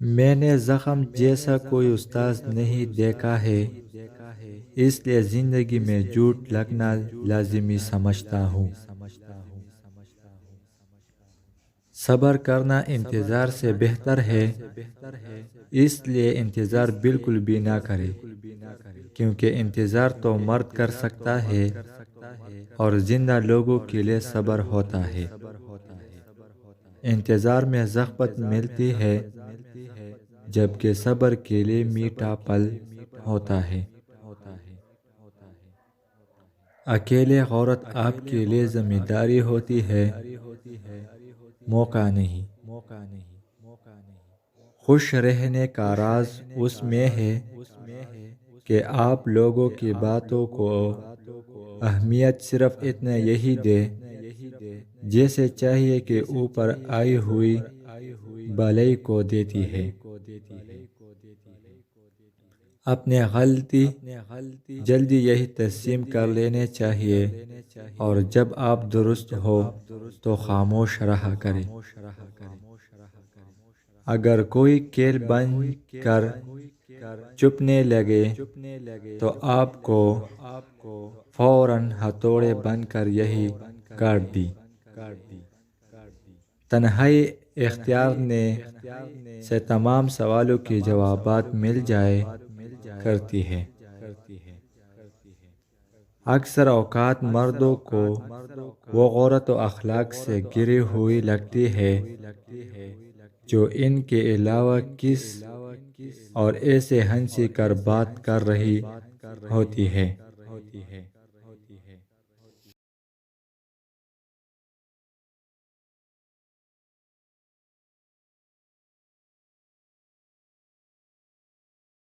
میں نے زخم جیسا کوئی استاذ نہیں دیکھا ہے، اس لیے زندگی میں جھوٹ لگنا لازمی سمجھتا ہوں۔ صبر کرنا انتظار سے بہتر ہے، اس لیے انتظار بالکل بھی نہ کرے، کیونکہ انتظار تو مرد کر سکتا ہے اور زندہ لوگوں کے لیے صبر ہوتا ہے۔ انتظار میں زحمت ملتی ہے، جبکہ صبر کے لیے میٹھا پل ہوتا ہے۔ اکیلے عورت آپ کے لیے ذمہ داری ہوتی ہے، موقع نہیں۔ خوش رہنے کا راز اس میں ہے کہ آپ لوگوں کی باتوں کو اہمیت صرف اتنا یہی دے جیسے چاہیے کہ اوپر آئی ہوئی بلائی کو دیتی ہے۔ اپنے غلطی جلدی یہی تسلیم کر لینے چاہیے، اور جب آپ درست ہو تو خاموش رہا کریں۔ اگر کوئی کیل بن کر چپنے لگے تو آپ کو فوراً ہتھوڑے بن کر یہی کاٹ دی۔ تنہائی اختیارنے سے تمام سوالوں کے جوابات مل جائے کرتی ہے۔ اکثر اوقات مردوں کو وہ عورت و اخلاق سے گری ہوئی لگتی ہے جو ان کے علاوہ کس اور ایسے ہنسی کر بات کر رہی ہوتی ہے۔